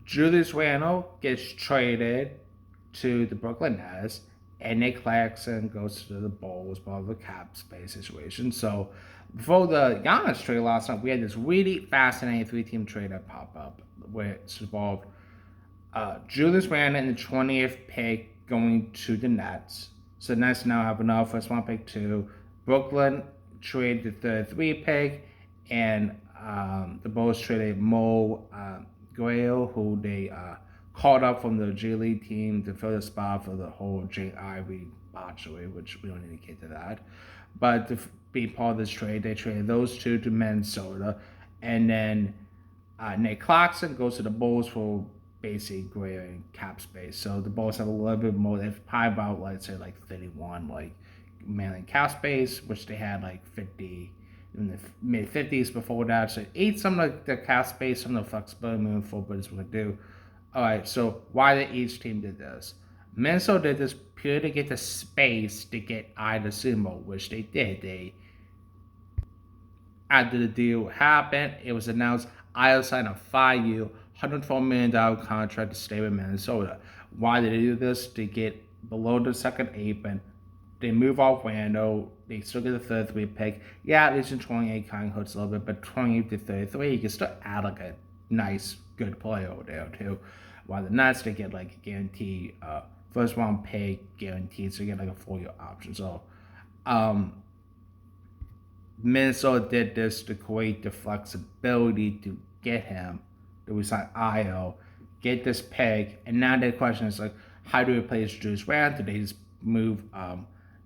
Julius Randle gets traded to the Brooklyn Nets, and Nick Claxton goes to the Bulls, part of the cap space situation. So before the Giannis trade last night, we had this really fascinating three-team trade that popped up, which involved Julius Randle in the 20th pick going to the Nets. So the Nets now have another first round pick too. Brooklyn traded the third three pick, and the Bulls traded Mo Grail, who they called up from the G League team to fill the spot for the whole Jay Ivey botchery, which we don't need to get to that. But to be part of this trade, they traded those two to Minnesota, and then Nick Claxton goes to the Bulls for basically greater cap space. So the Bulls have a little bit more. They've probably about let's say like 31 mainly cap space, which they had like 50 in the mid 50s before that. So it ate some of the cap space, some of the flexibility moving forward, but it's going to do. All right, so why did each team did this? Minnesota did this purely to get the space to get Ida Sumo, which they did. They after the deal happened, it was announced Ida signed a 5-year, $112 million contract to stay with Minnesota. Why did they do this? To get below the second apron. They move off Randle. They still get the 33 pick. Yeah, at least in 28 kind of hurts a little bit, but 28 to 33, you can still add like a nice, good player over there too. While the Nets, they get like a guaranteed first round pick guaranteed, so you get like a 4-year option. So Minnesota did this to create the flexibility to get him. That we signed IO, get this pick, and now the question is like, how do we replace Julius Randle? They just move Jalen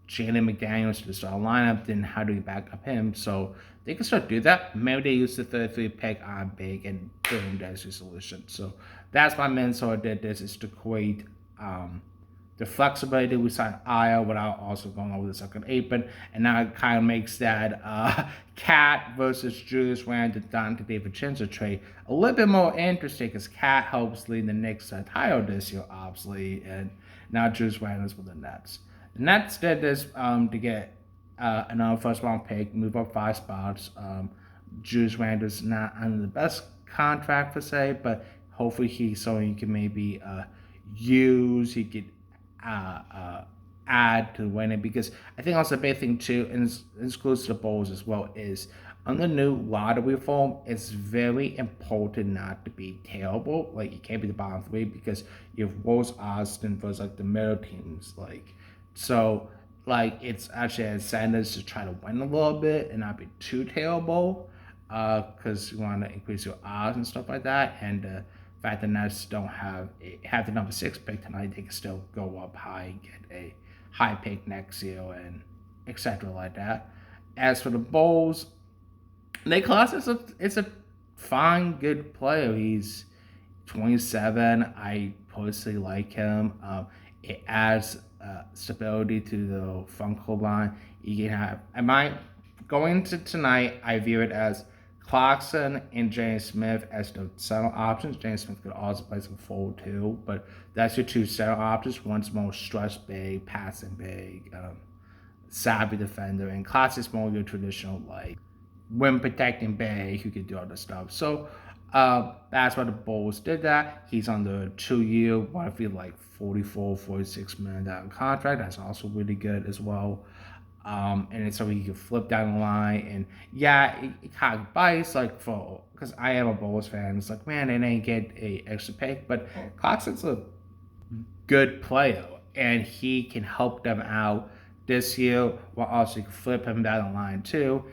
McDaniels to the start lineup, then how do we back up him? So they can still do that. Maybe they use the 33 pick on big, and boom, that's your solution. So that's why Minnesota did this, is to create the flexibility. We signed Io without also going over the second apron, and now it kind of makes that Cat versus Julius Randle Dante DiVincenzo trade a little bit more interesting, because Cat helps lead the Knicks title this year, obviously, and now Julius Randle's with the Nets. The Nets did this to get another first round pick, move up 5 spots. Julius Randle's not on the best contract per se, but hopefully he's so he can maybe use, he could add to win it, because I think also a big thing too, and it's includes the Bulls as well, is on the new lottery form, it's very important not to be terrible. Like you can't be the bottom 3, because you have Wolves, Austin versus like the middle teams. So it's actually an incentive to try to win a little bit and not be too terrible, because you want to increase your odds and stuff like that. And the fact that Nets don't have the number 6 pick tonight, they can still go up high and get a high pick next year and etc. like that. As for the Bulls, Nick Claxton is a fine, good player. He's 27. I personally like him. It adds stability to the front court line. You can have. Going into tonight, I view it as Claxton and James Smith as the center options. James Smith could also play some forward too, but that's your 2 center options. One's more stretch big, passing big, savvy defender, and Claxton's more your traditional rim protecting big who could do all this stuff. So that's why the Bulls did that. He's on the 2-year, what I feel like $44-46 million contract. That's also really good as well. And so he can flip down the line, and yeah, it kind of bites because I am a Bulls fan. It's like, man, they didn't get a extra pick, but Claxton's a good player, and he can help them out this year. While also you can flip him down the line too.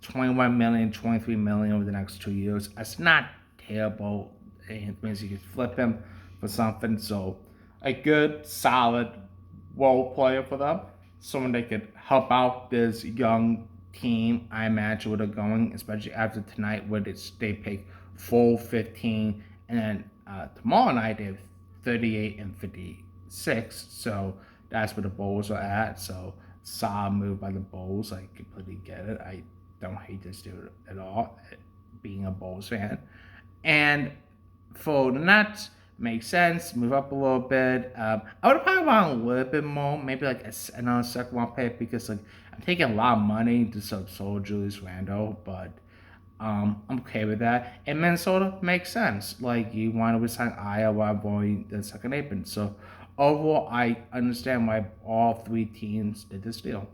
21 million, 23 million over the next 2 years. That's not terrible. It means you can flip him for something. So a good, solid role player for them. Someone that could help out this young team, I imagine, where they're going, especially after tonight, where they pick 4-15, and then tomorrow night they have 38 and 56. So that's where the Bulls are at. So solid move by the Bulls. I completely get it. I don't hate this dude at all, being a Bulls fan. And for the Nets, makes sense. Move up a little bit. I would probably want a little bit more, maybe like another second round pick, because I'm taking a lot of money to sub Julius Randle, but I'm okay with that. And Minnesota makes sense. Like you want to resign Iowa, avoid the second apron. So overall, I understand why all three teams did this deal.